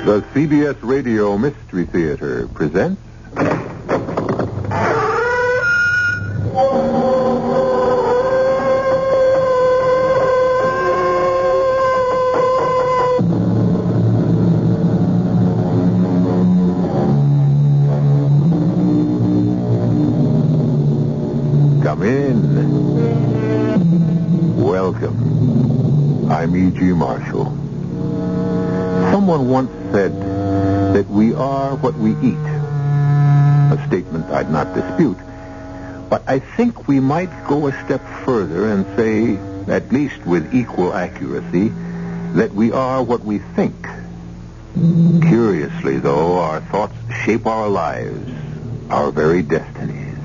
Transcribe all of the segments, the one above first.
The CBS Radio Mystery Theater presents... Come in. Welcome. I'm E.G. Marshall. Someone once said that we are what we eat. A statement I'd not dispute. But I think we might go a step further and say, at least with equal accuracy, that we are what we think. Curiously, though, our thoughts shape our lives, our very destinies.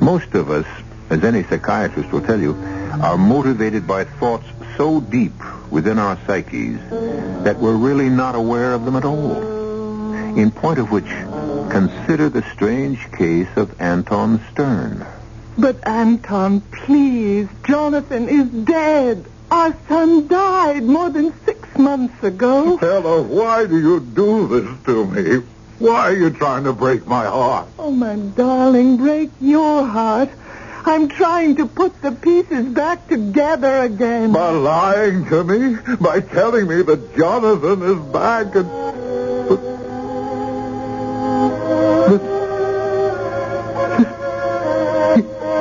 Most of us, as any psychiatrist will tell you, are motivated by thoughts so deep within our psyches that we're really not aware of them at all. In point of which, consider the strange case of Anton Stern. But Anton, please, Jonathan is dead. Our son died more than 6 months ago. Ella, why do you do this to me? Why are you trying to break my heart? Oh, my darling, break your heart. I'm trying to put the pieces back together again. By lying to me? By telling me that Jonathan is back and...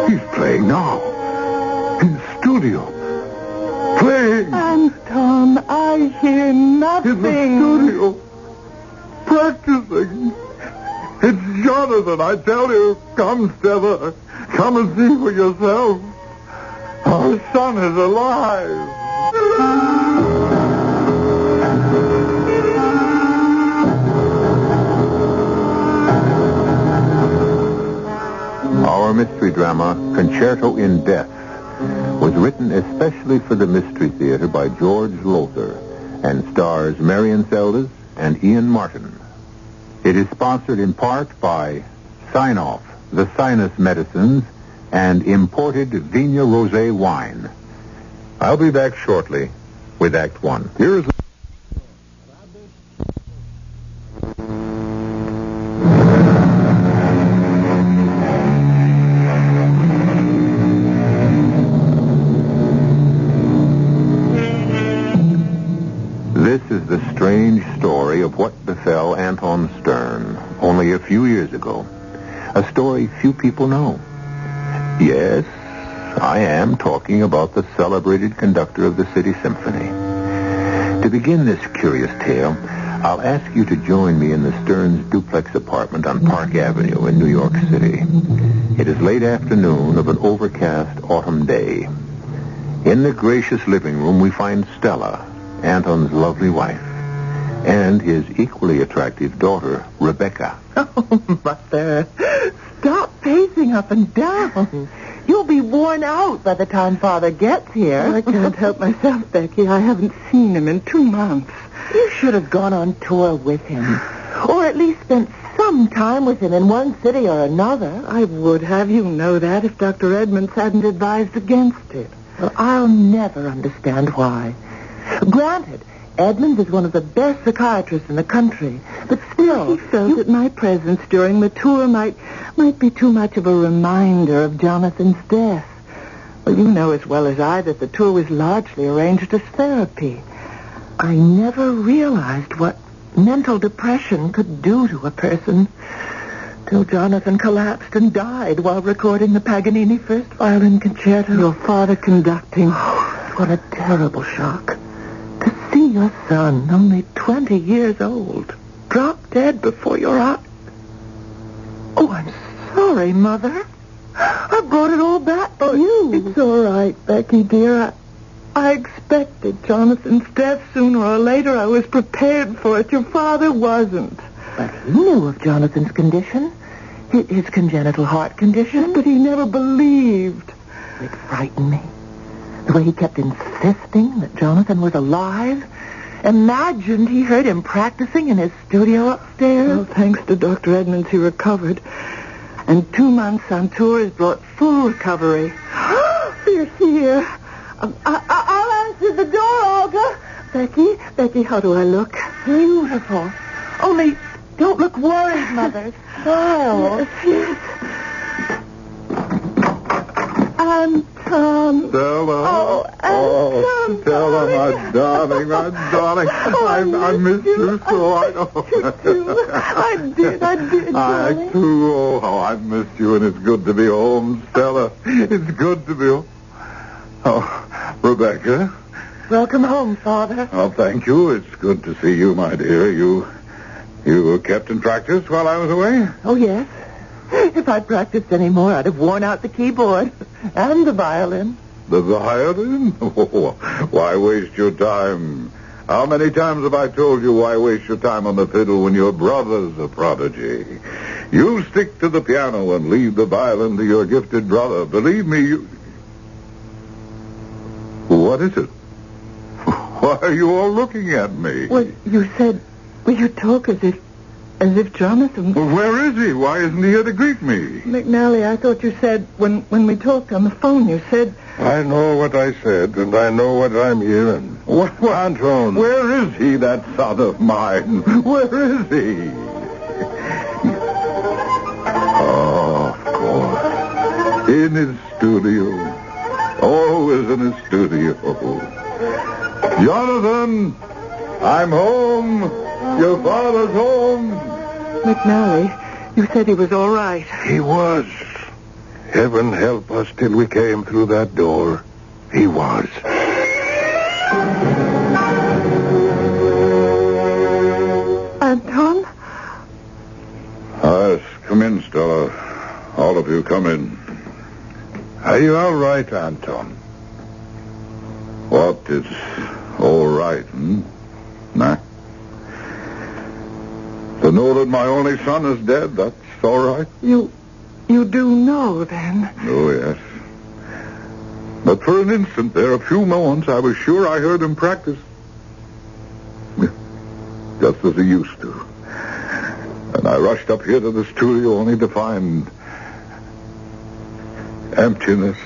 He's playing now. In the studio. Playing. Anton, I hear nothing. In the studio. Practicing. It's Jonathan, I tell you. Come, Stella. Come and see for yourself. Our son is alive. Our mystery drama, Concerto in Death, was written especially for the Mystery Theater by George Lothar and stars Marion Seldes and Ian Martin. It is sponsored in part by Sign-Off, the sinus medicines, and imported Vigna Rosé wine. I'll be back shortly with Act One. Here's... This is the strange story of what befell Anton Stern only a few years ago. A story few people know. Yes, I am talking about the celebrated conductor of the City Symphony. To begin this curious tale, I'll ask you to join me in the Stearns' duplex apartment on Park Avenue in New York City. It is late afternoon of an overcast autumn day. In the gracious living room, we find Stella, Anton's lovely wife, and his equally attractive daughter, Rebecca. Oh, Mother, stop pacing up and down. You'll be worn out by the time Father gets here. I can't help myself, Becky. I haven't seen him in 2 months. You should have gone on tour with him. Or at least spent some time with him in one city or another. I would have you know that if Dr. Edmonds hadn't advised against it. Well, I'll never understand why. Granted, Edmonds is one of the best psychiatrists in the country, but still... He felt that my presence during the tour might be too much of a reminder of Jonathan's death. Well, you know as well as I that the tour was largely arranged as therapy. I never realized what mental depression could do to a person till Jonathan collapsed and died while recording the Paganini First Violin Concerto. Your father conducting. Oh, what a terrible shock. To see your son, only 20 years old, drop dead before your eyes. Oh, I'm sorry, Mother. I brought it all back to you. It's all right, Becky, dear. I expected Jonathan's death sooner or later. I was prepared for it. Your father wasn't. But he knew of Jonathan's condition, his congenital heart condition. But he never believed. It frightened me. The way he kept insisting that Jonathan was alive. Imagined he heard him practicing in his studio upstairs. Well, thanks to Dr. Edmonds, he recovered. And 2 months on tour has brought full recovery. They're here. I'll answered the door, Olga. Becky, how do I look? Beautiful. Only don't look worried, Mother. Smile. Yes. Anton. Stella. Oh, Anton. Stella, my darling, my darling. I miss you so. I know. I did, darling. I too. Oh, how I miss you, and it's good to be home, Stella. It's good to be home. Oh, Rebecca. Welcome home, Father. Oh, thank you. It's good to see you, my dear. You were kept in practice while I was away? Oh, yes. If I'd practiced any more, I'd have worn out the keyboard and the violin. The violin? Oh, why waste your time? How many times have I told you why waste your time on the fiddle when your brother's a prodigy? You stick to the piano and leave the violin to your gifted brother. Believe me, you... What is it? Why are you all looking at me? Well, you talk as if Jonathan... Well, where is he? Why isn't he here to greet me? McNally, I thought you said, when we talked on the phone, you said... I know what I said, and I know what I'm hearing. What? Anton. Where is he, that son of mine? Where is he? Oh, of course. In his studio. Always in his studio. Jonathan, I'm home. Your father's home. McNally, you said he was all right. He was. Heaven help us till we came through that door. He was. Anton? Yes, come in, Stella. All of you, come in. Are you all right, Anton? What is all right, Nah? To know that my only son is dead, that's all right? You do know, then? Oh, yes. But for an instant there, a few moments, I was sure I heard him practice. Just as he used to. And I rushed up here to the studio only to find emptiness.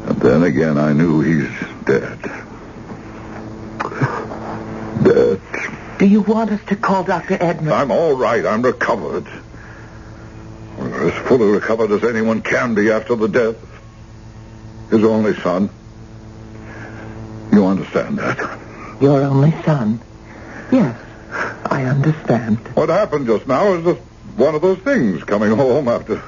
And then again, I knew he's dead. Dead. Do you want us to call Dr. Edmund? I'm all right. I'm recovered. As fully recovered as anyone can be after the death of his only son. You understand that? Your only son? Yes, I understand. What happened just now is just one of those things. Coming home after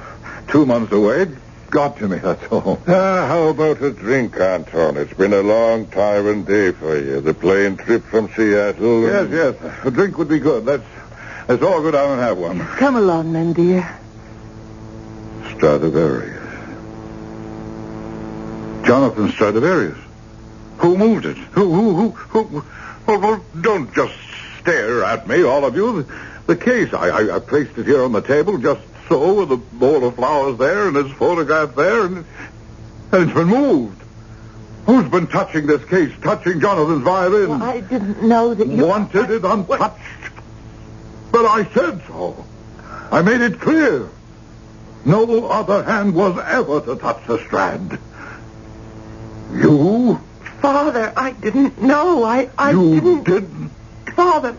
2 months away got to me, that's all. How about a drink, Anton? It's been a long tiring day for you. The plane trip from Seattle. Yes. A drink would be good. Let's all go down and have one. Come along, then, dear. Stradivarius. Jonathan Stradivarius. Who moved it? Who? Well, don't just stare at me, all of you. The case, I placed it here on the table just so, with a bowl of flowers there and his photograph there, and it's been moved. Who's been touching this case, touching Jonathan's violin? Well, I didn't know that you... Wanted it untouched. But I said so. I made it clear. No other hand was ever to touch the Strad. You? Father, I didn't know. I didn't? Father,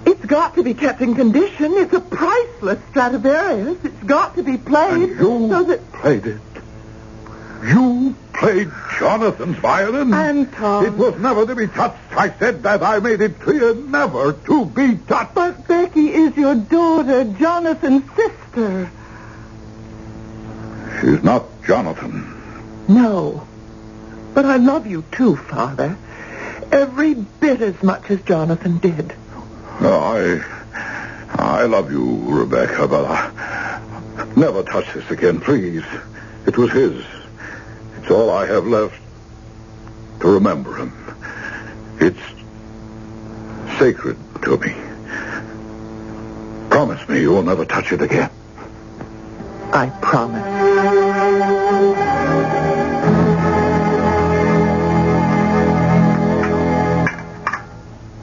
it's got to be kept in condition. It's a priceless Stradivarius. It's got to be played. And you played it. You played Jonathan's violin? Anton. It was never to be touched. I said that. I made it clear never to be touched. But Becky is your daughter, Jonathan's sister. She's not Jonathan. No. But I love you too, Father. Every bit as much as Jonathan did. No, I love you, Rebecca, but I never touch this again, please. It was his. It's all I have left to remember him. It's sacred to me. Promise me you will never touch it again. I promise.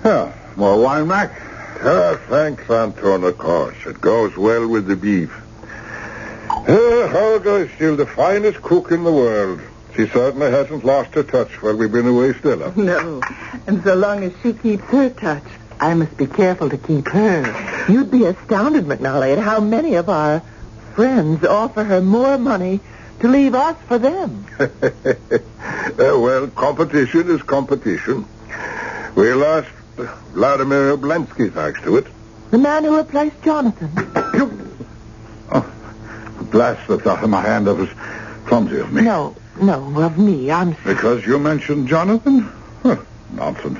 Yeah, more wine, Mac? Thanks, Anton, of course. It goes well with the beef. Helga is still the finest cook in the world. She certainly hasn't lost her touch while we've been away, Stella. No. And so long as she keeps her touch, I must be careful to keep her. You'd be astounded, McNally, at how many of our friends offer her more money to leave us for them. Well, competition is competition. We lost Vladimir Oblensky thanks to it. The man who replaced Jonathan. Blast that's out of my hand. That was clumsy of me. No, of me. I'm sorry. Because you mentioned Jonathan? Huh, nonsense.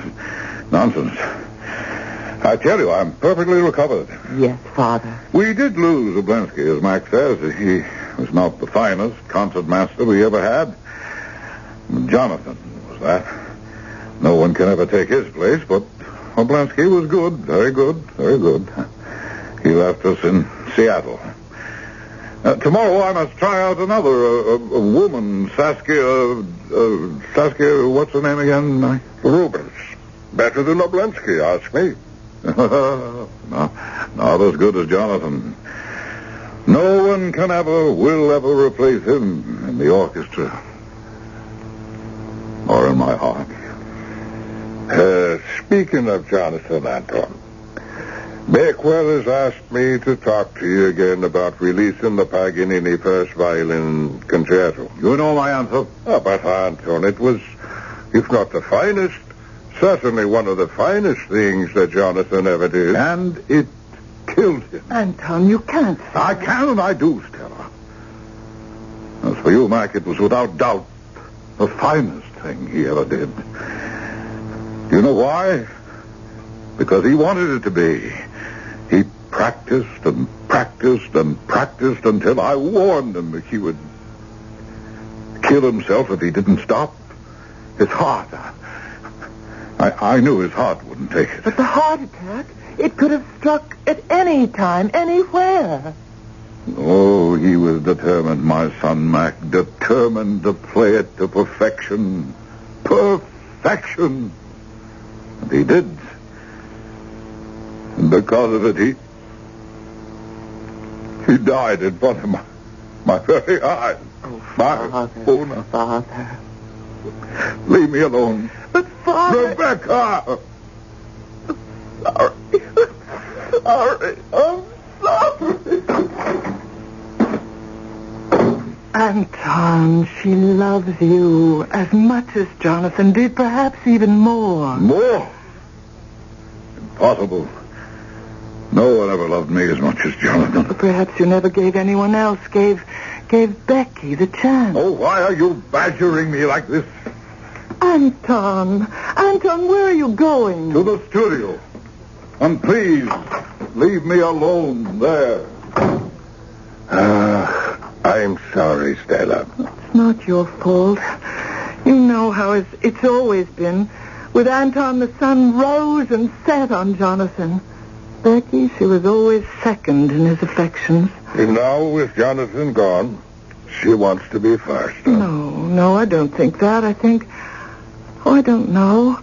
I tell you, I'm perfectly recovered. Yes, Father. We did lose Oblensky, as Mac says. He was not the finest concertmaster we ever had. Jonathan was that. No one can ever take his place, but Oblensky was good. Very good, very good. He left us in Seattle. Tomorrow I must try out another a woman, Saskia, what's her name again? Rubens. Better than Oblensky, ask me. No, not as good as Jonathan. No one will ever replace him in the orchestra. Or in my heart. Speaking of Jonathan, Anton, Bakewell has asked me to talk to you again about releasing the Paganini First Violin Concerto. You know my answer. But, Anton, it was, if not the finest, certainly one of the finest things that Jonathan ever did. And it killed him. Anton, you can't. I can and I do, Stella. As for you, Mac, it was without doubt the finest thing he ever did. Do you know why? Because he wanted it to be. He practiced and practiced and practiced until I warned him that he would kill himself if he didn't stop. His heart. I knew his heart wouldn't take it. But the heart attack, it could have struck at any time, anywhere. Oh, he was determined, my son Mac, determined to play it to perfection. Perfection. And he did. And because of it, he died in front of my very eyes. Oh, Father. Leave me alone. But, Father... Rebecca! Sorry. I'm sorry. Anton, she loves you as much as Jonathan did, perhaps even more. More? Impossible. No one ever loved me as much as Jonathan. But perhaps you never gave anyone else, gave Becky the chance. Oh, why are you badgering me like this? Anton, where are you going? To the studio. And please, leave me alone there. I'm sorry, Stella. It's not your fault. You know how it's always been. With Anton, the sun rose and set on Jonathan. Becky, she was always second in his affections. And now, with Jonathan gone, she wants to be first. Huh? No, I don't think that. I think... I don't know.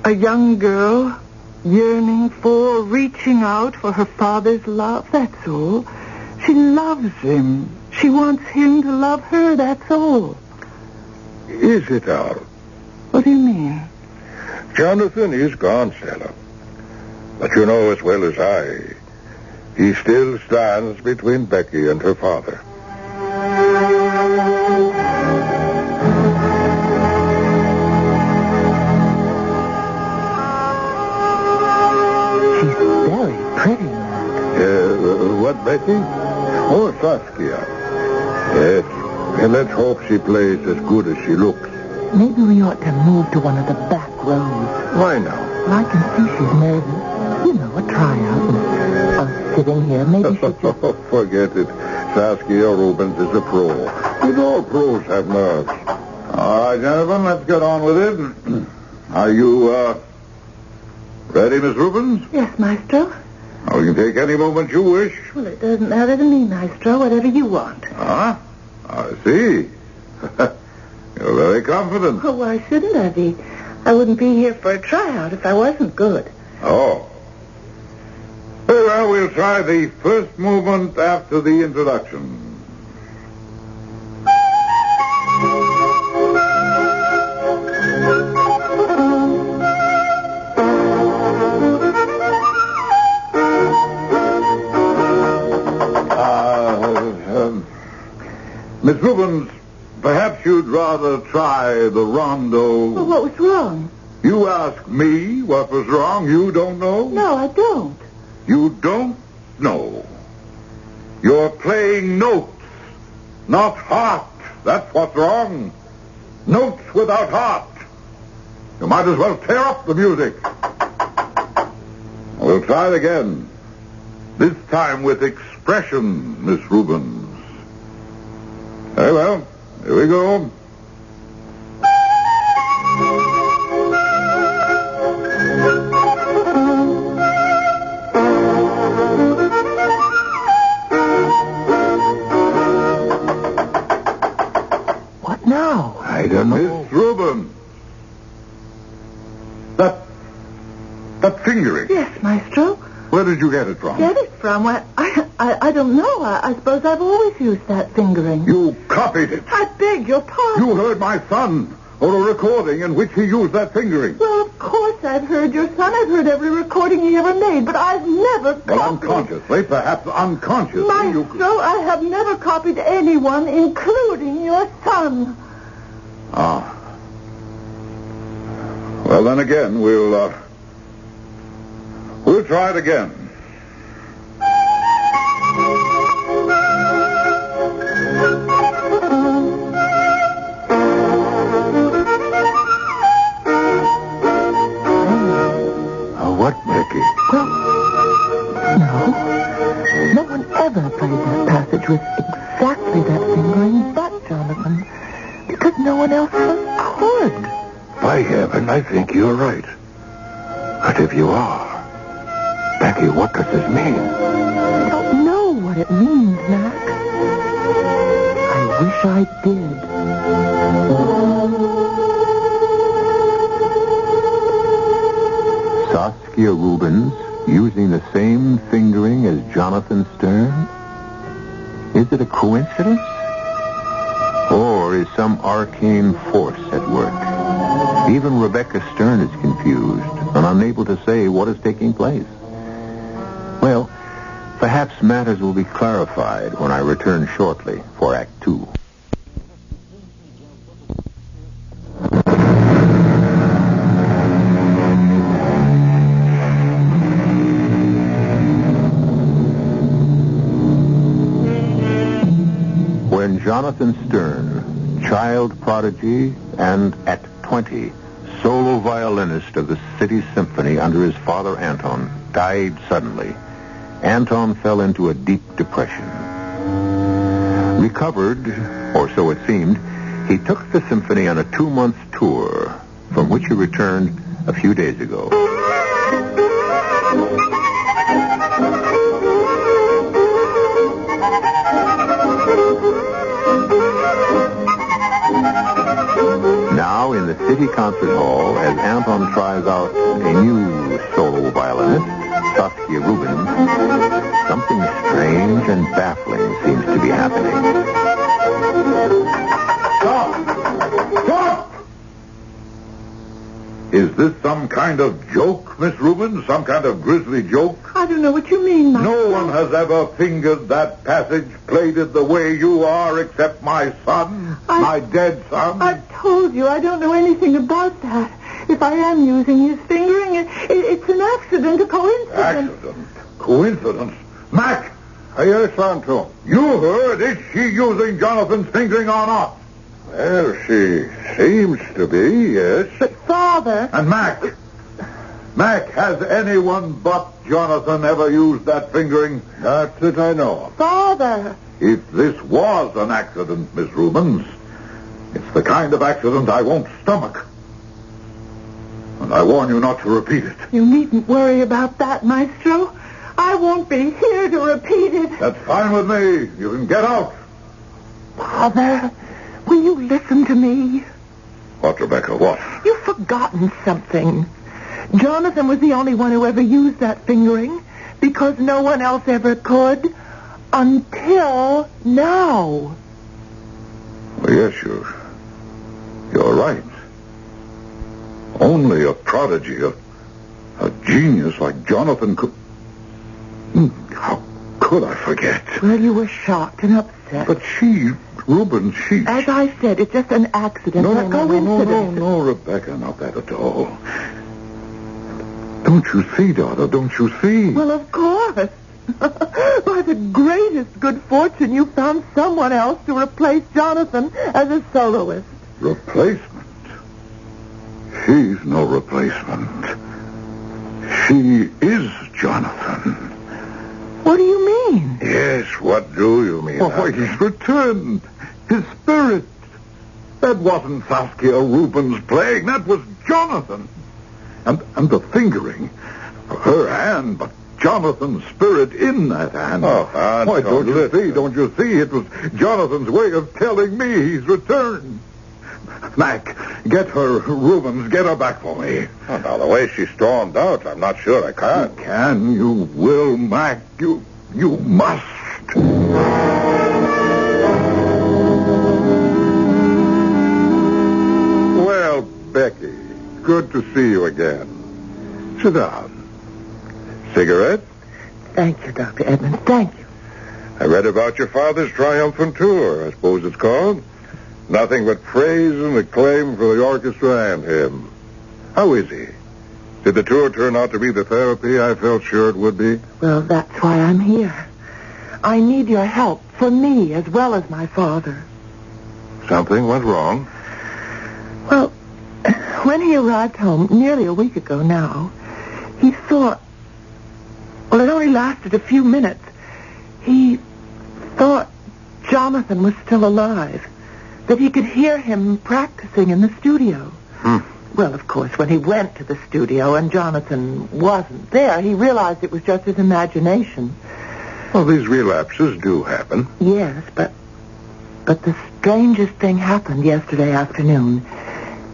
A young girl yearning for, reaching out for her father's love, that's all. She loves him. She wants him to love her, that's all. Is it all? What do you mean? Jonathan is gone, Stella. But you know as well as I, he still stands between Becky and her father. She's very pretty, Mac. What, Becky? Oh, Saskia. Yes. And let's hope she plays as good as she looks. Maybe we ought to move to one of the back rows. Why now? Well, I can see she's nervous. You know, a tryout. And us sitting here, maybe she just... Forget it. Saskia Rubens is a pro. And all pros have nerves. All right, gentlemen, let's get on with it. Are you, ready, Miss Rubens? Yes, Maestro. Oh, you can take any moment you wish. Well, it doesn't matter to me, Maestro. Whatever you want. Ah, I see. You're very confident. Oh, why shouldn't I be? I wouldn't be here for a tryout if I wasn't good. Oh. Very well, we'll try the first movement after the introduction. rather try the rondo. Well, what was wrong? You ask me what was wrong. You don't know? No, I don't. You don't know. You're playing notes, not heart. That's what's wrong. Notes without heart. You might as well tear up the music. We'll try it again. This time with expression, Miss Rubens. Very well. Here we go. What now? I don't know. Miss Rubens. That fingering. Yes, Maestro. Where did you get it from? Get it from? Why, I don't know. I suppose I've always used that fingering. You copied it. I beg your pardon. You heard my son or a recording in which he used that fingering. Well, of course I've heard your son. I've heard every recording he ever made, but I've never copied. Well, unconsciously, perhaps unconsciously. Maestro, I have never copied anyone, including your son. Ah. Well, then again, we'll try it again. What, Becky? Well, no one ever played that passage with exactly that fingering but Jonathan, because no one else could. By heaven, I think you're right. But if you are, Becky, what does this mean? I don't know what it means, Mac. I wish I did. Saskia Rubens using the same fingering as Jonathan Stern? Is it a coincidence? Or is some arcane force at work? Even Rebecca Stern is confused and unable to say what is taking place. Well, perhaps matters will be clarified when I return shortly for Act 2. When Jonathan Stern, child prodigy and at 20, solo violinist of the City Symphony under his father Anton, died suddenly, Anton fell into a deep depression. Recovered, or so it seemed, he took the symphony on a 2-month tour, from which he returned a few days ago. Now in the City Concert Hall, as Anton tries out a new solo violinist, Saskia Rubens, something strange and baffling seems to be happening. Stop! Stop! Is this some kind of joke, Miss Rubens? Some kind of grisly joke? I don't know what you mean, Maestro. No one has ever fingered that passage, played it the way you are, except my son, my dead son. I've told you I don't know anything about that. If I am using his fingering, it's an accident, a coincidence. Accident? Coincidence? Mac! Yes, Anton. You heard. Is she using Jonathan's fingering or not? Well, she seems to be, yes. But, Father... And Mac, has anyone but Jonathan ever used that fingering? Not that I know of. Father... If this was an accident, Miss Rubens, it's the kind of accident I won't stomach. And I warn you not to repeat it. You needn't worry about that, Maestro. I won't be here to repeat it. That's fine with me. You can get out. Father, will you listen to me? What, Rebecca, what? You've forgotten something. Jonathan was the only one who ever used that fingering because no one else ever could until now. Well, yes, you're right. Only a prodigy, a genius like Jonathan could... How could I forget? Well, you were shocked and upset. But she Reuben's sheets. As I said, it's just an accident. No, Rebecca, not that at all. Don't you see, daughter? Don't you see? Well, of course. By the greatest good fortune, you found someone else to replace Jonathan as a soloist. Replacement? She's no replacement. She is Jonathan. What do you mean? Yes, what do you mean? Oh, he's returned. His spirit. That wasn't Saskia Rubens playing. That was Jonathan. And the fingering. Her hand, but Jonathan's spirit in that hand. Oh, why, don't you see? It was Jonathan's way of telling me he's returned. Mac, get her, Rubens, get her back for me. Oh, now, the way she stormed out, I'm not sure I can. You can, you will, Mac. You must. Well, Becky, good to see you again. Sit down. Cigarette? Thank you, Dr. Edmonds. Thank you. I read about your father's triumphant tour, I suppose it's called. Nothing but praise and acclaim for the orchestra and him. How is he? Did the tour turn out to be the therapy I felt sure it would be? Well, that's why I'm here. I need your help for me as well as my father. Something went wrong? Well, when he arrived home nearly a week ago now, he thought... Well, it only lasted a few minutes. He thought Jonathan was still alive, that he could hear him practicing in the studio. Well, of course, when he went to the studio and Jonathan wasn't there, he realized it was just his imagination. Well, these relapses do happen. Yes, but the strangest thing happened yesterday afternoon.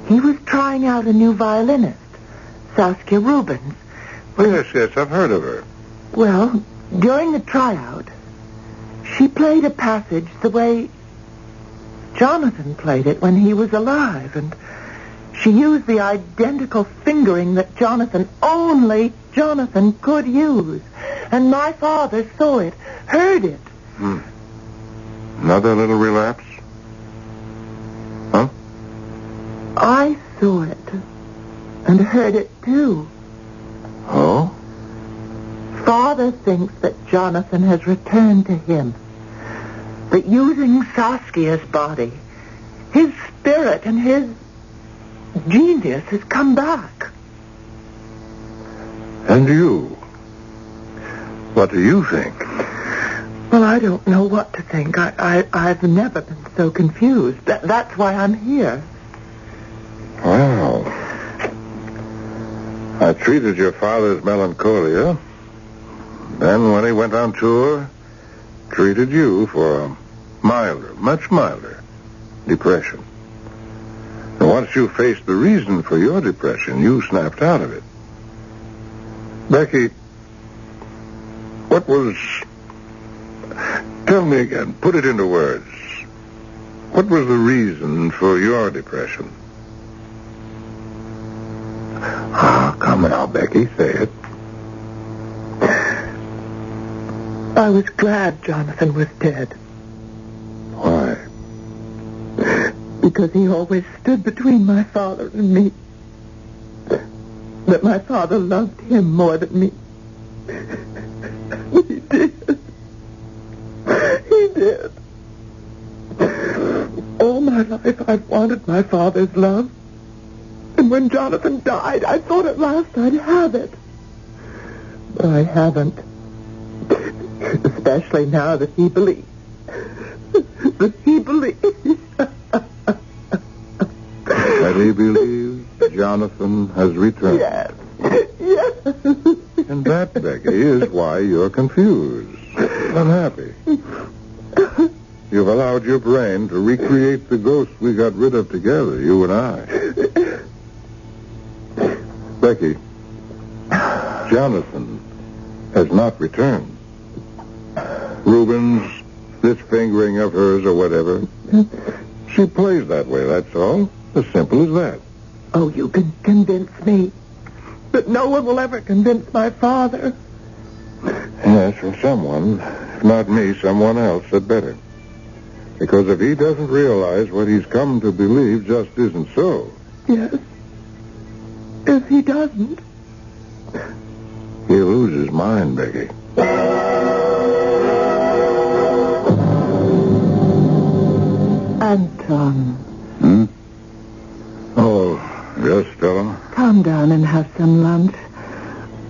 He was trying out a new violinist, Saskia Rubens. Yes, I've heard of her. Well, during the tryout, she played a passage the way Jonathan played it when he was alive, and she used the identical fingering that only Jonathan could use. And my father saw it, heard it. Another little relapse? Huh? I saw it and heard it too. Oh? Father thinks that Jonathan has returned to him. That using Saskia's body, his spirit and his genius has come back. And you? What do you think? Well, I don't know what to think. I've never been so confused. That's why I'm here. Well, I treated your father's melancholia. Then when he went on tour, treated you for a milder, much milder depression. And once you faced the reason for your depression, you snapped out of it. Becky, what was... Tell me again, put it into words. What was the reason for your depression? Come now, Becky, say it. I was glad Jonathan was dead. Why? Because he always stood between my father and me. That my father loved him more than me. He did. He did. All my life I've wanted my father's love. And when Jonathan died, I thought at last I'd have it. But I haven't. Especially now that he believes. That he believes. That he believes Jonathan has returned. Yes. Yes. And that, Becky, is why you're confused, unhappy. You've allowed your brain to recreate the ghost we got rid of together, you and I. Becky, Jonathan has not returned. Rubens, this fingering of hers or whatever, she plays that way, that's all. As simple as that. Oh, you can convince me. But no one will ever convince my father. Yes, or someone, if not me, someone else had better. Because if he doesn't realize what he's come to believe just isn't so, Yes. If he doesn't. he'll lose his mind, Becky. Anton, Oh, yes, Stella? come down and have some lunch.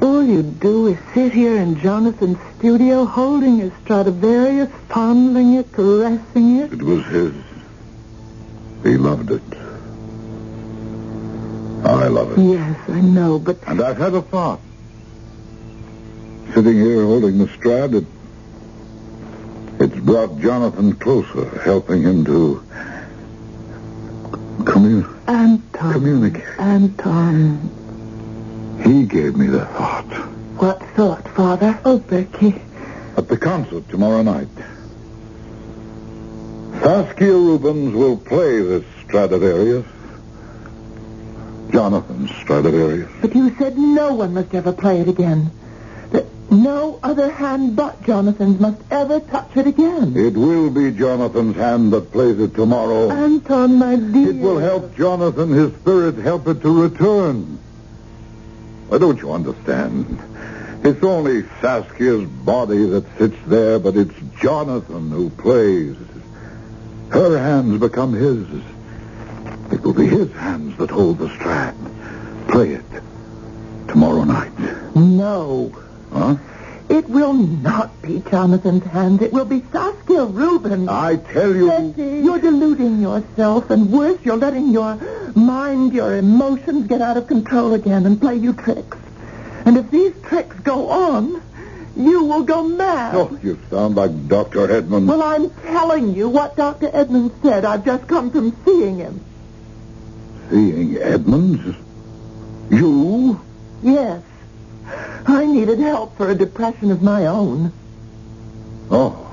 All you do is sit here in Jonathan's studio holding his Stradivarius, fondling it, caressing it. It was his. He loved it. I love it. Yes, I know, but And I've had a thought. Sitting here holding the Strad, it's brought Jonathan closer, helping him to Anton. communicate. Anton. He gave me the thought. What thought, Father? Oh, Becky. At the concert tomorrow night, Saskia Rubens will play this Stradivarius. Jonathan's Stradivarius. But you said no one must ever play it again. That no other hand but Jonathan's must ever touch it again. It will be Jonathan's hand that plays it tomorrow. Anton, my dear. It will help Jonathan, his spirit, help it to return. Why, don't you understand? It's only Saskia's body that sits there, but it's Jonathan who plays. Her hands become his. It will be his hands that hold the Strad. Play it tomorrow night. No. Huh? It will not be Jonathan's hands. It will be Saskia Rubens. I tell you... Betty, you're deluding yourself, and worse, you're letting your mind, your emotions get out of control again and play you tricks. And if these tricks go on, you will go mad. Oh, you sound like Dr. Edmonds. Well, I'm telling you what Dr. Edmonds said. I've just come from seeing him. Seeing Edmonds? You? Yes. I needed help for a depression of my own. Oh.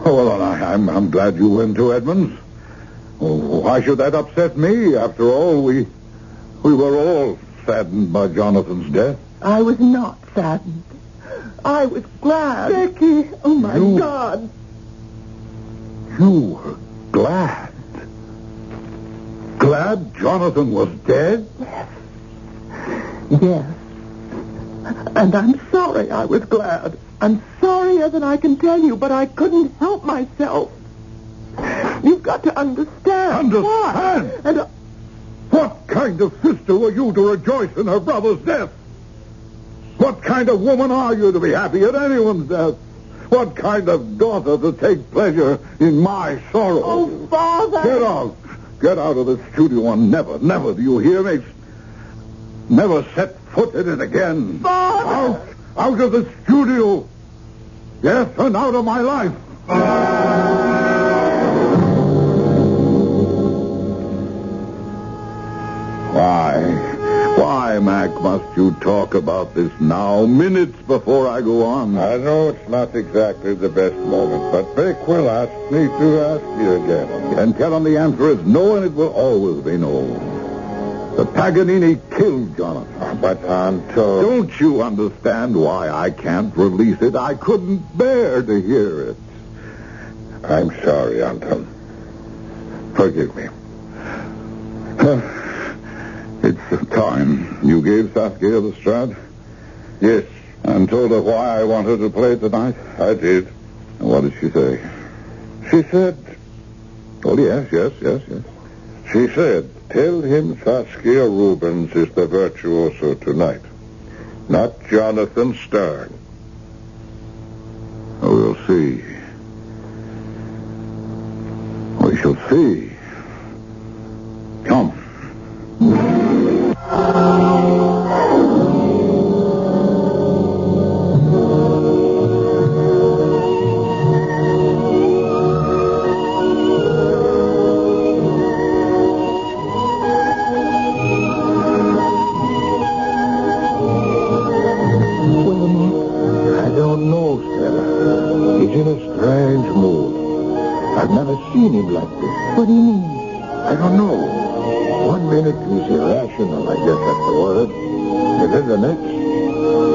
Oh, well, I'm glad you went to Edmonds. Oh, why should that upset me? After all, we were all saddened by Jonathan's death. I was not saddened. I was glad. Becky, oh, my God. You were glad? Glad Jonathan was dead? Yes. And I'm sorry I was glad. I'm sorrier than I can tell you, but I couldn't help myself. You've got to understand. Understand? And What kind of sister were you to rejoice in her brother's death? What kind of woman are you to be happy at anyone's death? What kind of daughter to take pleasure in my sorrow? Oh, Father! Get out. Get out of the studio and never, do you hear me? Never set foot in it again. Father! Out of the studio. Yes, and out of my life. Why, Mac, must you talk about this now, minutes before I go on? I know it's not exactly the best moment, but Vic will ask me to ask you again. And tell him the answer is no, and it will always be no. The Paganini killed Jonathan. But, Anton... Don't you understand why I can't release it? I couldn't bear to hear it. I'm sorry, Anton. Forgive me. It's the time. You gave Saskia the Strad? Yes. And told her why I want her to play it tonight? I did. And what did she say? She said... Oh, yes. She said, tell him Saskia Rubens is the virtuoso tonight, not Jonathan Stern. Oh, we'll see. We shall see. Come. I don't know, Stella. He's in a strange mood. I've never seen him like this. What do you mean? I don't know. One minute he's irrational, I guess that's the word. And then the next,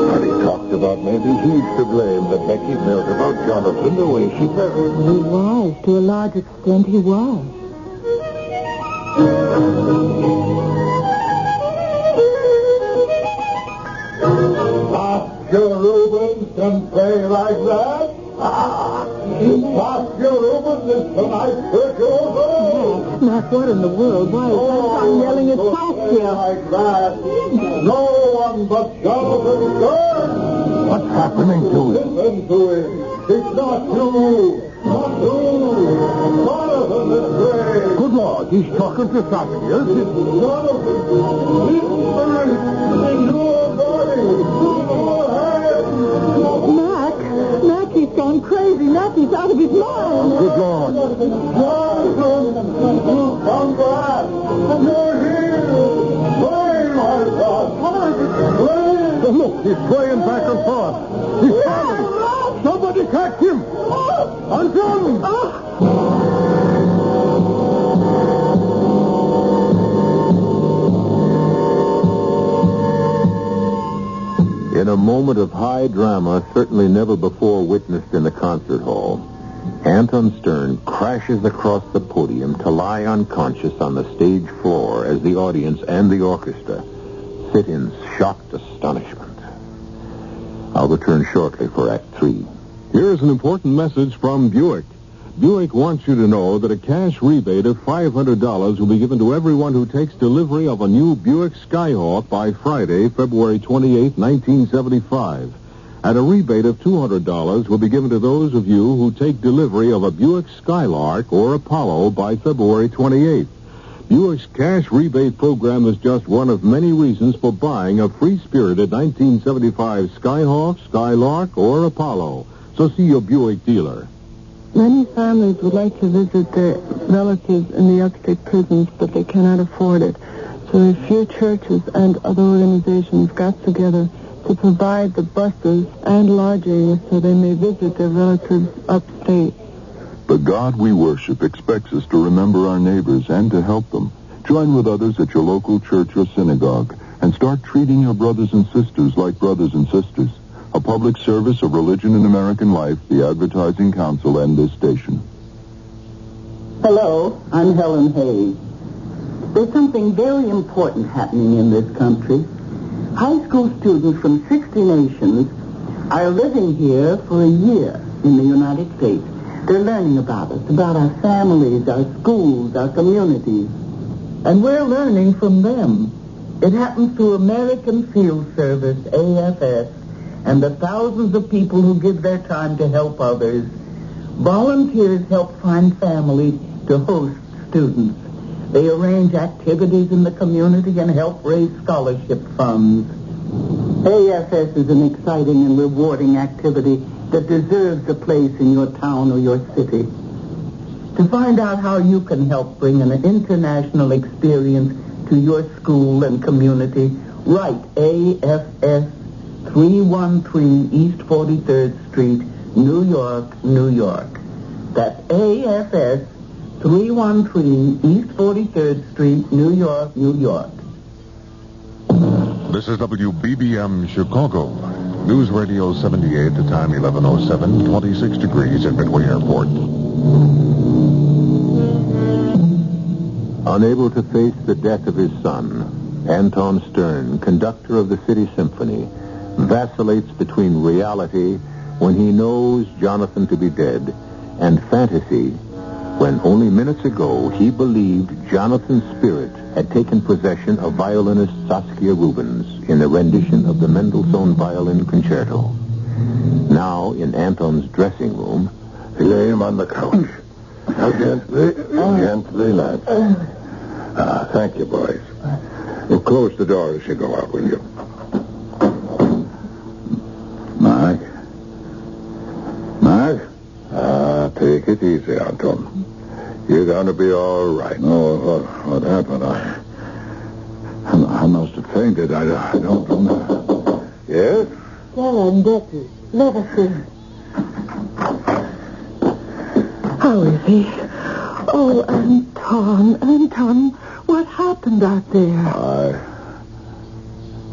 well, he talked about maybe he's to blame that Becky felt about Jonathan the way she felt. He was. To a large extent, he was. Oscar Rubens can play like that? Oscar Rubens is tonight's virtuoso? Matt, what in the world? Why is Anton yelling at Pascal? Like that. No one but Jonathan Stern. What's happening to him? Listen to him. It's not you. Not you. Jonathan is great. Good Lord, he's talking to Saskia. It's Jonathan. Listen in your body. Mac, he's gone crazy. Mac, he's out of his mind. Good Lord. Jonathan, you come back. You're here. Play, my son. Play. Look, he's swaying back and forth. He's falling. Somebody catch him. Anton! In a moment of high drama, certainly never before witnessed in the concert hall, Anton Stern crashes across the podium to lie unconscious on the stage floor as the audience and the orchestra sit in shocked astonishment. I'll return shortly for Act 3. Here's an important message from Buick. Buick wants you to know that a cash rebate of $500 will be given to everyone who takes delivery of a new Buick Skyhawk by Friday, February 28, 1975. And a rebate of $200 will be given to those of you who take delivery of a Buick Skylark or Apollo by February 28th. Buick's cash rebate program is just one of many reasons for buying a free-spirited 1975 Skyhawk, Skylark, or Apollo. So see your Buick dealer. Many families would like to visit their relatives in the upstate prisons, but they cannot afford it. So a few churches and other organizations got together to provide the buses and lodging so they may visit their relatives upstate. The God we worship expects us to remember our neighbors and to help them. Join with others at your local church or synagogue and start treating your brothers and sisters like brothers and sisters. A public service of Religion in American Life, the Advertising Council, and this station. Hello, I'm Helen Hayes. There's something very important happening in this country. High school students from 60 nations are living here for a year in the United States. They're learning about us, about our families, our schools, our communities. And we're learning from them. It happens through American Field Service, AFS, and the thousands of people who give their time to help others. Volunteers help find families to host students. They arrange activities in the community and help raise scholarship funds. AFS is an exciting and rewarding activity that deserves a place in your town or your city. To find out how you can help bring an international experience to your school and community, write AFS 313 East 43rd Street, New York, New York. That's AFS 313 East 43rd Street, New York, New York. This is WBBM Chicago. News Radio 78, the time 11:07, 26 degrees at Midway Airport. Unable to face the death of his son, Anton Stern, conductor of the City Symphony, vacillates between reality when he knows Jonathan to be dead and fantasy when only minutes ago he believed Jonathan's spirit had taken possession of violinist Saskia Rubens in a rendition of the Mendelssohn Violin Concerto. Now, in Anton's dressing room, Lay him on the couch. Now, gently, lads. Thank you, boys. Well, close the door as you go out, will you? Mark? Take it easy, Anton. You're going to be all right. No, what happened? I must have fainted. I don't remember. Yes? Stella and Becky, let us in. How is he? Oh, Anton, what happened out there?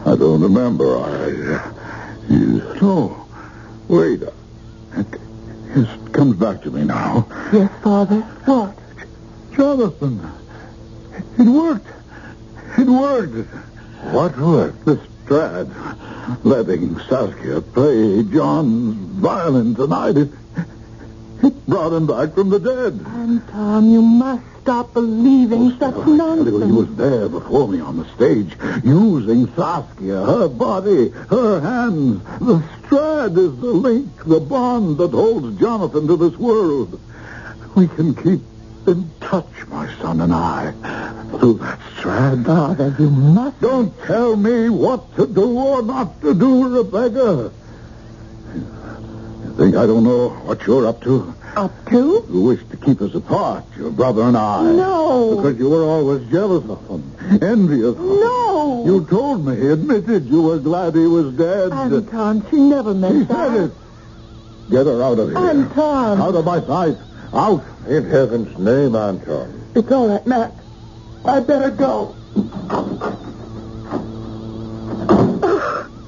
I don't remember. No. Wait. It comes back to me now. Yes, Father. What? Jonathan. It worked. It worked. What worked? The Strad. Letting Saskia play John's violin tonight. It brought him back from the dead. Anton, you must stop believing such nonsense. He was there before me on the stage, using Saskia, her body, her hands. The Strad is the link, the bond that holds Jonathan to this world. We can keep in touch, my son and I, through that Strad. Father, you must... Don't tell me what to do or not to do, Rebecca. You think I don't know what you're up to? Up to? You wish to keep us apart, your brother and I. No. Because you were always jealous of him, envious of him. No. You told me, admitted you were glad he was dead. Anton, she never meant He that. said it. Get her out of here. Anton. Out of my sight. Out. In heaven's name, Anton. It's all right, Mac. I'd better go.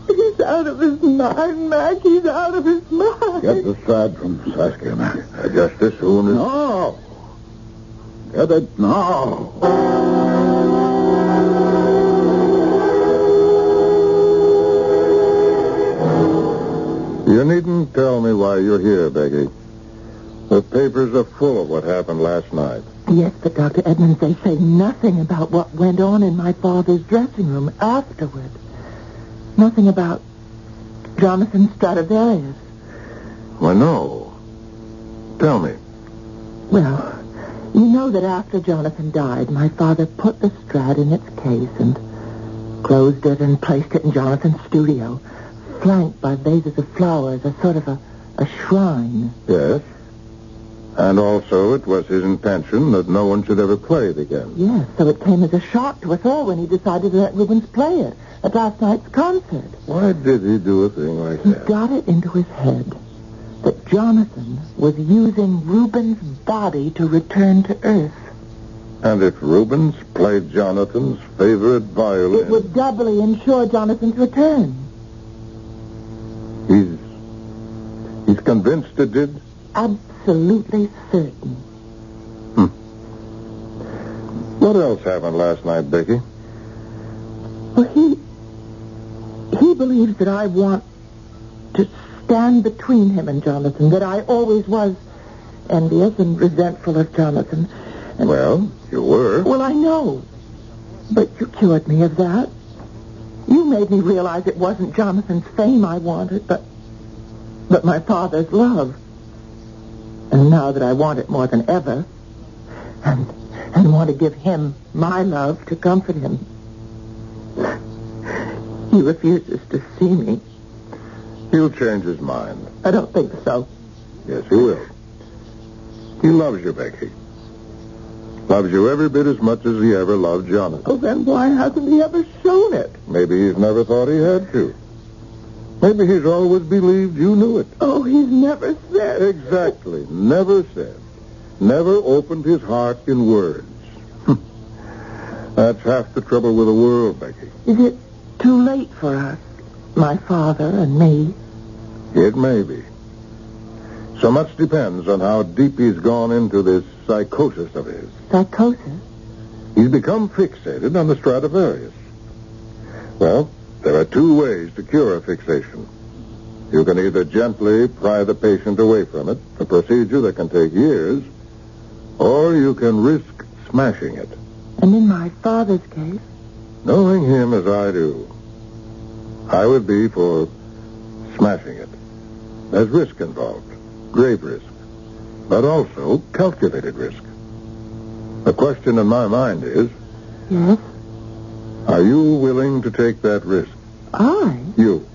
He's out of his mind, Mac. He's out of his mind. Get the Strad from Saskia, Mac. Just as soon as... No. Get it now. You needn't tell me why you're here, Becky. The papers are full of what happened last night. Yes, but Dr. Edmonds, they say nothing about what went on in my father's dressing room afterward. Nothing about Jonathan Stradivarius. Why, no. Tell me. Well, you know that after Jonathan died, my father put the Strad in its case and closed it and placed it in Jonathan's studio, flanked by vases of flowers, a sort of a shrine. Yes. And also it was his intention that no one should ever play it again. Yes, so it came as a shock to us all when he decided to let Rubens play it at last night's concert. Why did he do a thing like He that? got it into his head that Jonathan was using Rubens' body to return to Earth. And if Rubens played Jonathan's favorite violin... It would doubly ensure Jonathan's return. He's convinced it did? Absolutely certain. What else happened last night, Becky? Well, he believes that I want to stand between him and Jonathan, that I always was envious and resentful of Jonathan. And, Well, you were. well, I know. But you cured me of that. You made me realize it wasn't Jonathan's fame I wanted, but my father's love. And now that I want it more than ever, and want to give him my love to comfort him, he refuses to see me. He'll change his mind. I don't think so. Yes, he will. He loves you, Becky. Loves you every bit as much as he ever loved Jonathan. Oh, then why hasn't he ever shown it? Maybe he's never thought he had to. Maybe he's always believed you knew it. Oh, he's never said. Exactly. Never said. Never opened his heart in words. That's half the trouble with the world, Becky. Is it too late for us, my father and me? It may be. So much depends on how deep he's gone into this psychosis of his. Psychosis? He's become fixated on the Stradivarius. Well, there are two ways to cure a fixation. You can either gently pry the patient away from it, a procedure that can take years, or you can risk smashing it. And in my father's case? Knowing him as I do, I would be for smashing it. There's risk involved, grave risk, but also calculated risk. The question in my mind is, Yes? are you willing to take that risk? I? You.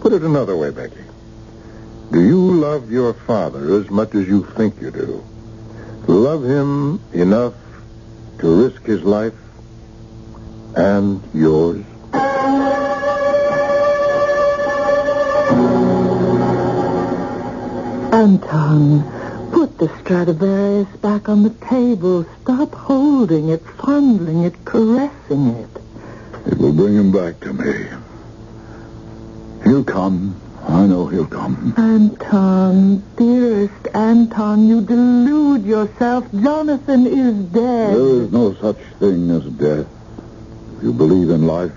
Put it another way, Becky. Do you love your father as much as you think you do? Love him enough to risk his life and yours? Anton, put the Stradivarius back on the table. Stop holding it, fondling it, caressing it. It will bring him back to me. He'll come. I know he'll come. Anton, dearest Anton, you delude yourself. Jonathan is dead. There is no such thing as death. If you believe in life.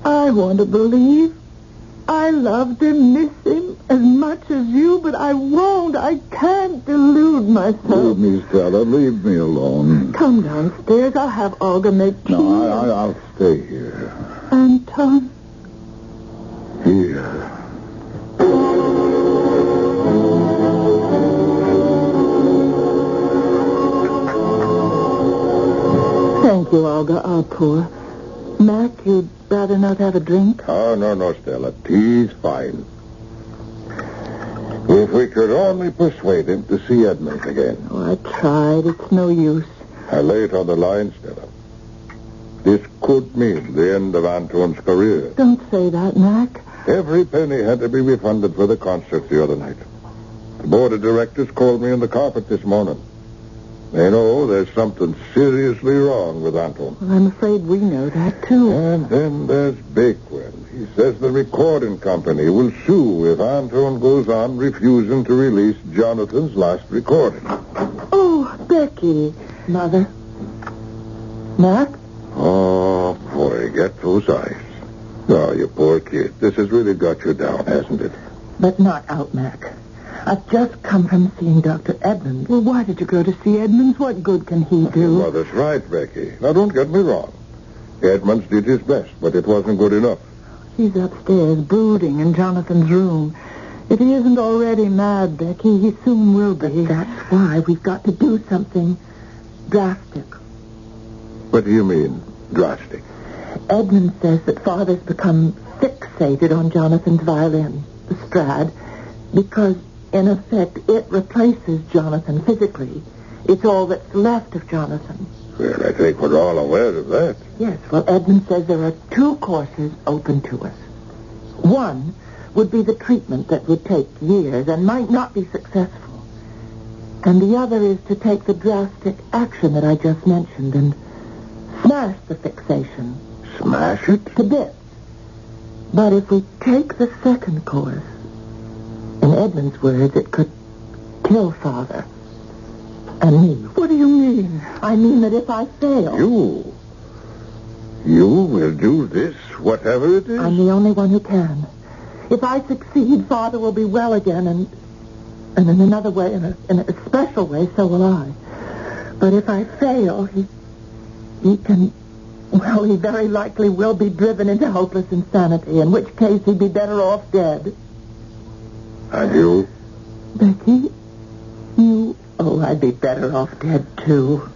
I want to believe. I loved him, miss him as much as you, but I won't. I can't delude myself. Leave me, Stella. Leave me alone. Come downstairs. I'll have Olga make tea. No, I'll stay here. Anton. Here. Thank you, Olga. I'll pour. Mac, you'd rather not have a drink? Oh, no, Stella. Tea's fine. If we could only persuade him to see Edmund again. Oh, I tried. It's no use. I lay it on the line, Stella. This could mean the end of Anton's career. Don't say that, Mac. Every penny had to be refunded for the concert the other night. The board of directors called me on the carpet this morning. They know there's something seriously wrong with Anton. Well, I'm afraid we know that, too. And then there's Bakewell. He says the recording company will sue if Anton goes on refusing to release Jonathan's last recording. Oh, Becky. Mother. Mac? Oh, boy, get those eyes. Oh, you poor kid. This has really got you down, hasn't it? But not out, Mac. I've just come from seeing Dr. Edmonds. Well, why did you go to see Edmonds? What good can he do? Your mother's right, Becky. Now, don't get me wrong. Edmonds did his best, but it wasn't good enough. He's upstairs, brooding in Jonathan's room. If he isn't already mad, Becky, he soon will be. But that's why we've got to do something drastic. What do you mean, drastic? Edmund says that Father's become fixated on Jonathan's violin, the Strad, because, in effect, it replaces Jonathan physically. It's all that's left of Jonathan. Well, I think we're all aware of that. Yes, well, Edmund says there are two courses open to us. One would be the treatment that would take years and might not be successful. And the other is to take the drastic action that I just mentioned and smash the fixation. Smash it? To bits. But if we take the second course, in Edmund's words, it could kill Father. And me. What do you mean? I mean that if I fail... You will do this, whatever it is? I'm the only one who can. If I succeed, Father will be well again, and in another way, in a special way, so will I. But if I fail, he can... Well, he very likely will be driven into hopeless insanity, in which case he'd be better off dead. And you? Becky, you... Oh, I'd be better off dead, too.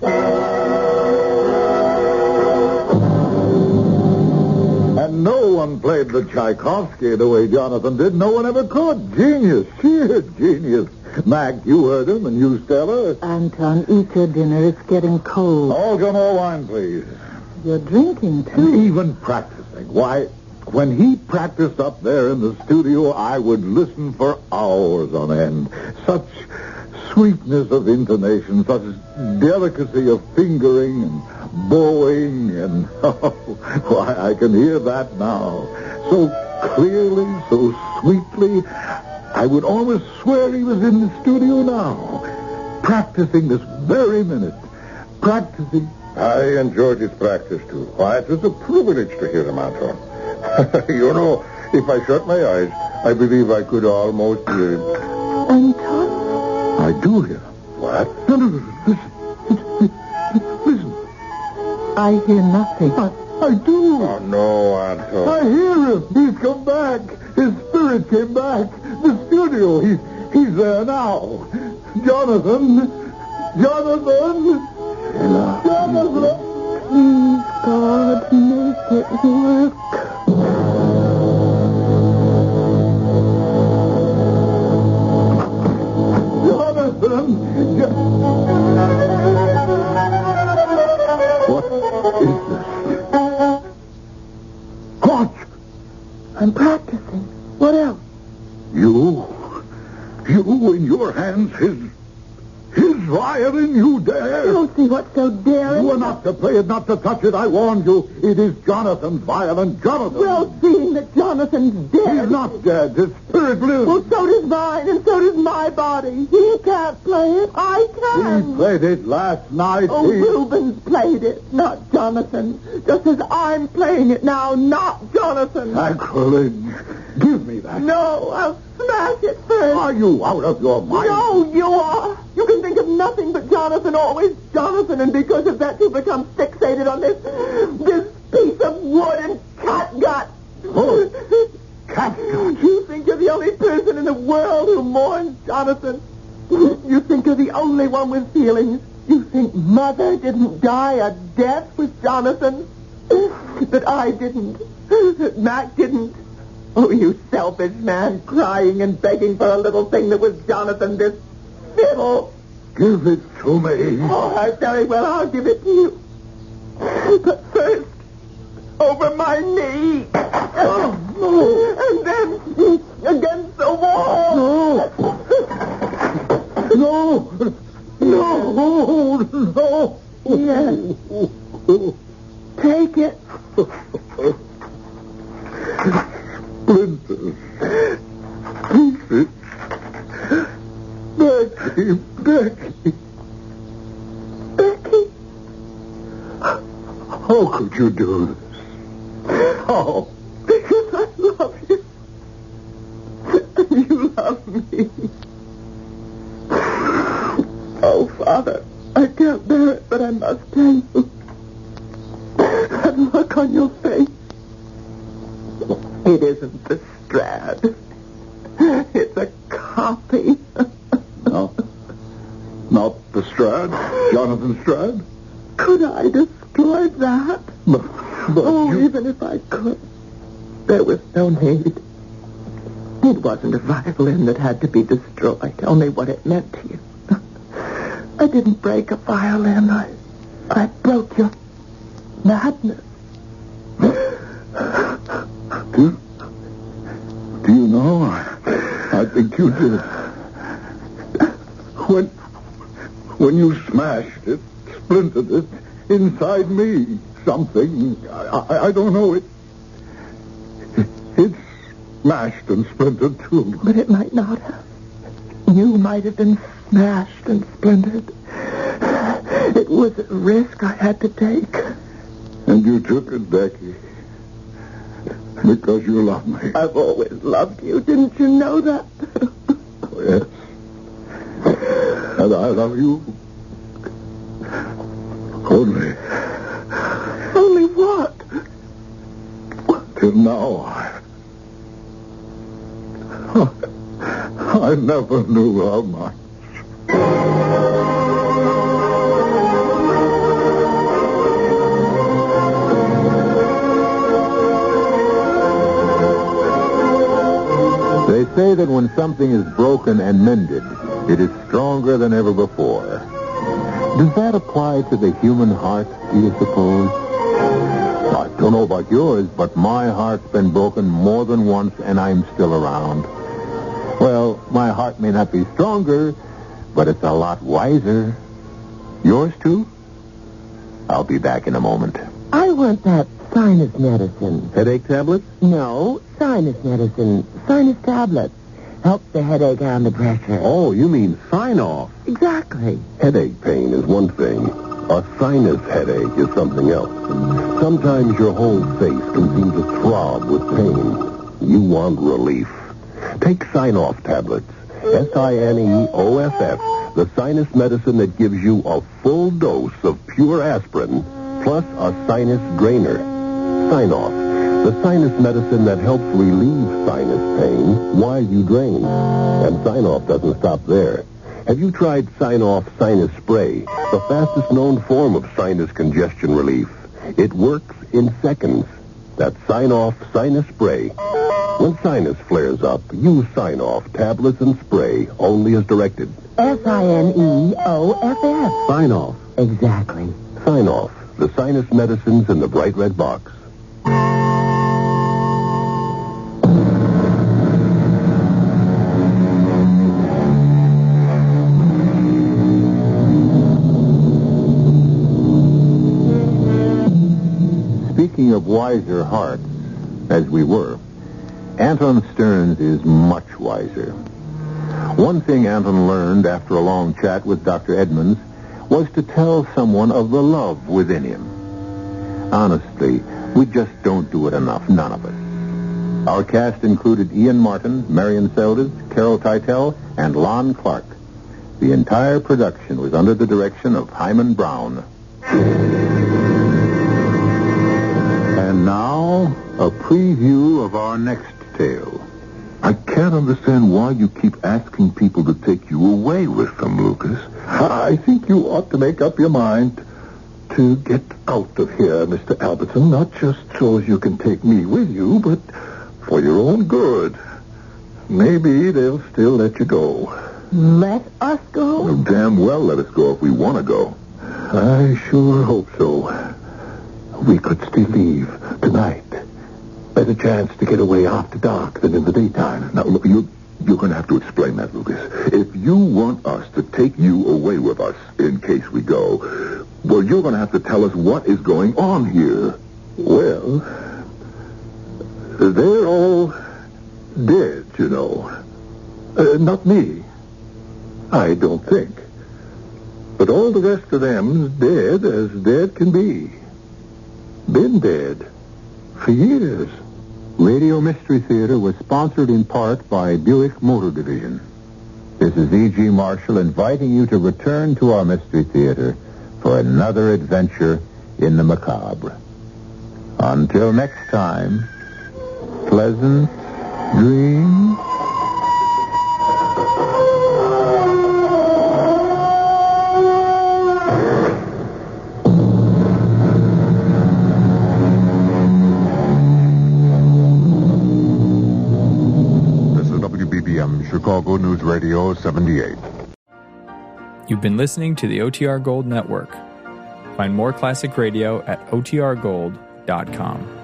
And no one played the Tchaikovsky the way Jonathan did. No one ever could. Genius. Sheer genius. Mac, you heard him, and you, Stella. Anton, eat your dinner. It's getting cold. Olga, more wine, please. You're drinking, too. And even practicing. Why, when he practiced up there in the studio, I would listen for hours on end. Such sweetness of intonation, such delicacy of fingering and bowing, and why, I can hear that now. So clearly, so sweetly, I would almost swear he was in the studio now, practicing this very minute, practicing. I enjoyed his practice, too. Why, it was a privilege to hear him, Anton. You know, if I shut my eyes, I believe I could almost hear him. Anton? I do hear him. What? No, listen. I hear nothing. I do. Oh, no, Anton. I hear him. He's come back. His spirit came back. The studio. He's there now. Jonathan. Jonathan. Please, God, make it work. Jonathan! What is this? What? I'm practicing. What else? You in your hands, his violin, you dare? You don't see what's so daring? You are not to play it, not to touch it. I warned you. It is Jonathan's violin. Jonathan. Well, seeing that Jonathan's dead. He's not dead. His spirit lives. Well, so does mine, and so does my body. He can't play it. I can. He played it last night. Oh, Reuben's played it, not Jonathan. Just as I'm playing it now, not Jonathan. Sacrilege. Give me that. No, I'll smash it first. Are you out of your mind? No, you are. You can think of nothing but Jonathan, always Jonathan, and because of that you become fixated on this piece of wood and catgut. Oh, catgut. You think you're the only person in the world who mourns Jonathan. You think you're the only one with feelings. You think Mother didn't die a death with Jonathan. That I didn't. That Mac didn't. Oh, you selfish man, crying and begging for a little thing that was Jonathan, this fiddle. Give it to me. Oh, very well, I'll give it to you. But first, over my knee. Oh, no. And then against the wall. No. No. No. Yes. Take it. Splinters. Pieces. Becky. Becky. How could you do this? How? Because I love you. And you love me. Oh, Father, I can't bear it, but I must tell you. That look on your face. It isn't the Strad. It's a copy. No. Not the Strad? Jonathan Strad? Could I destroy that? But Even if I could, there was no need. It wasn't a violin that had to be destroyed, only what it meant to you. I didn't break a violin. I broke your madness. Do you know? I think you did. When you smashed it, splintered it, inside me, something, I don't know, it's smashed and splintered too. But it might not have. You might have been smashed and splintered. It was a risk I had to take. And you took it, Becky. Because you love me. I've always loved you. Didn't you know that? Yes. And I love you. Only. Only what? Till now, I never knew how much. They say that when something is broken and mended, it is stronger than ever before. Does that apply to the human heart, do you suppose? I don't know about yours, but my heart's been broken more than once, and I'm still around. Well, my heart may not be stronger, but it's a lot wiser. Yours, too? I'll be back in a moment. I want that sinus medicine. Headache tablets? No, sinus medicine. Sinus tablets. Helps the headache and the pressure. Oh, you mean sign-off. Exactly. Headache pain is one thing. A sinus headache is something else. Sometimes your whole face can seem to throb with pain. You want relief. Take Sign-Off tablets. Sineoff, the sinus medicine that gives you a full dose of pure aspirin plus a sinus drainer. Sign-Off, the sinus medicine that helps relieve sinus pain while you drain. And Sign-Off doesn't stop there. Have you tried Sign-Off Sinus Spray, the fastest known form of sinus congestion relief? It works in seconds. That's Sign-Off Sinus Spray. When sinus flares up, use Sign-Off tablets and spray, only as directed. Sineoff. Sign-Off. Exactly. Sign-Off, the sinus medicines in the bright red box. speaking of wiser hearts, as we were, Anton Stearns is much wiser. One thing Anton learned after a long chat with Dr. Edmonds was to tell someone of the love within him. Honestly, we just don't do it enough, none of us. Our cast included Ian Martin, Marion Seldes, Carol Teitel, and Lon Clark. The entire production was under the direction of Hyman Brown. And now, a preview of our next tale. I can't understand why you keep asking people to take you away with them, Lucas. I think you ought to make up your mind to get out of here, Mr. Albertson, not just so as you can take me with you, but for your own good. Maybe they'll still let you go. Let us go? Well, damn well let us go if we want to go. I sure hope so. We could still leave tonight. Better chance to get away after dark than in the daytime. Now, look, you're going to have to explain that, Lucas. If you want us to take you away with us in case we go, well, you're going to have to tell us what is going on here. Well, they're all dead, you know. Not me. I don't think. But all the rest of them's dead as dead can be. Been dead for years. Radio Mystery Theater was sponsored in part by Buick Motor Division. This is E.G. Marshall inviting you to return to our Mystery Theater for another adventure in the macabre. Until next time, pleasant dreams. Chicago News Radio 78. You've been listening to the OTR Gold Network. Find more classic radio at otrgold.com.